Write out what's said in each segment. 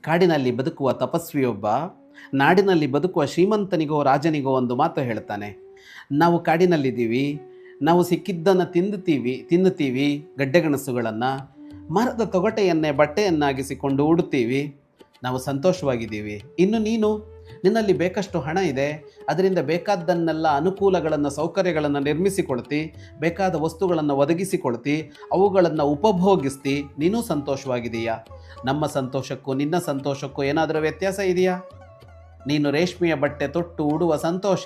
ಕಾಡಿನಲ್ಲಿ ಬದುಕುವ ತಪಸ್ವಿಯೊಬ್ಬ ನಾಡಿನಲ್ಲಿ ಬದುಕುವ ಶ್ರೀಮಂತನಿಗೋ ರಾಜನಿಗೋ ಒಂದು ಮಾತು ಹೇಳ್ತಾನೆ. ನಾವು ಕಾಡಿನಲ್ಲಿದ್ದೀವಿ, ನಾವು ಸಿಕ್ಕಿದ್ದನ್ನು ತಿನ್ನುತ್ತೀವಿ ಗಡ್ಡೆಗೆಣಸುಗಳನ್ನು, ಮರದ ತೊಗಟೆಯನ್ನೇ ಬಟ್ಟೆಯನ್ನಾಗಿಸಿಕೊಂಡು ಉಡುತ್ತೀವಿ, ನಾವು ಸಂತೋಷವಾಗಿದ್ದೀವಿ. ಇನ್ನು ನೀನು, ನಿನ್ನಲ್ಲಿ ಬೇಕಷ್ಟು ಹಣ ಇದೆ, ಅದರಿಂದ ಬೇಕಾದ್ದನ್ನೆಲ್ಲ ಅನುಕೂಲಗಳನ್ನು ಸೌಕರ್ಯಗಳನ್ನು ನಿರ್ಮಿಸಿಕೊಳ್ತಿ, ಬೇಕಾದ ವಸ್ತುಗಳನ್ನು ಒದಗಿಸಿಕೊಳ್ತಿ, ಅವುಗಳನ್ನು ಉಪಭೋಗಿಸ್ತಿ, ನೀನೂ ಸಂತೋಷವಾಗಿದೆಯಾ? ನಮ್ಮ ಸಂತೋಷಕ್ಕೂ ನಿನ್ನ ಸಂತೋಷಕ್ಕೂ ಏನಾದರೂ ವ್ಯತ್ಯಾಸ ಇದೆಯಾ? ನೀನು ರೇಷ್ಮೆಯ ಬಟ್ಟೆ ತೊಟ್ಟು ಉಡುವ ಸಂತೋಷ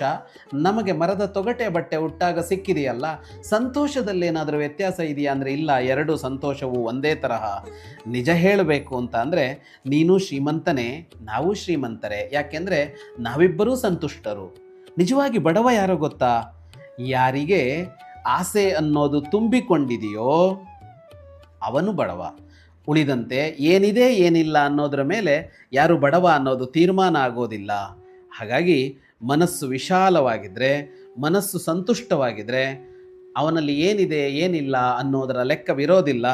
ನಮಗೆ ಮರದ ತೊಗಟೆ ಬಟ್ಟೆ ಉಟ್ಟಾಗ ಸಿಕ್ಕಿದೆಯಲ್ಲ, ಸಂತೋಷದಲ್ಲೇನಾದರೂ ವ್ಯತ್ಯಾಸ ಇದೆಯಾ ಅಂದರೆ ಇಲ್ಲ, ಎರಡು ಸಂತೋಷವು ಒಂದೇ ತರಹ. ನಿಜ ಹೇಳಬೇಕು ಅಂತ ಅಂದರೆ ನೀನು ಶ್ರೀಮಂತನೇ, ನಾವು ಶ್ರೀಮಂತರೇ. ಯಾಕೆಂದರೆ ನಾವಿಬ್ಬರೂ ಸಂತುಷ್ಟರು. ನಿಜವಾಗಿ ಬಡವ ಯಾರೋ ಗೊತ್ತಾ? ಯಾರಿಗೆ ಆಸೆ ಅನ್ನೋದು ತುಂಬಿಕೊಂಡಿದೆಯೋ ಅವನು ಬಡವ. ಉಳಿದಂತೆ ಏನಿದೆ ಏನಿಲ್ಲ ಅನ್ನೋದರ ಮೇಲೆ ಯಾರು ಬಡವ ಅನ್ನೋದು ತೀರ್ಮಾನ ಆಗೋದಿಲ್ಲ. ಹಾಗಾಗಿ ಮನಸ್ಸು ವಿಶಾಲವಾಗಿದ್ದರೆ, ಮನಸ್ಸು ಸಂತುಷ್ಟವಾಗಿದ್ದರೆ, ಅವನಲ್ಲಿ ಏನಿದೆ ಏನಿಲ್ಲ ಅನ್ನೋದರ ಲೆಕ್ಕವಿರೋದಿಲ್ಲ,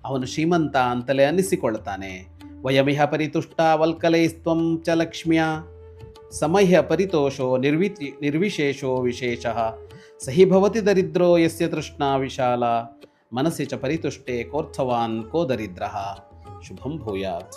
ಅವನು ಶ್ರೀಮಂತ ಅಂತಲೇ ಅನ್ನಿಸಿಕೊಳ್ತಾನೆ. ವಯಮಿಹ ಪರಿತುಷ್ಟ ವಲ್ಕಲೈಸ್ತ್ವಂ ಚ ಲಕ್ಷ್ಮ್ಯ ಸಮಹ್ಯ ಪರಿತೋಷೋ ನಿರ್ವಿಶೇಷೋ ವಿಶೇಷಃ ಸಹಿ ಭವತಿ ದರಿದ್ರೋ ಯಸ್ಯ ತೃಷ್ಣಾ ವಿಶಾಲ ಮನಸ್ಸಿ ಚ ಪರಿತುಷ್ಟೇ ಕೋರ್ಥವಾನ್ ಕೋ ದರಿದ್ರಃ. ಶುಭಂ ಭೂಯಾತ್.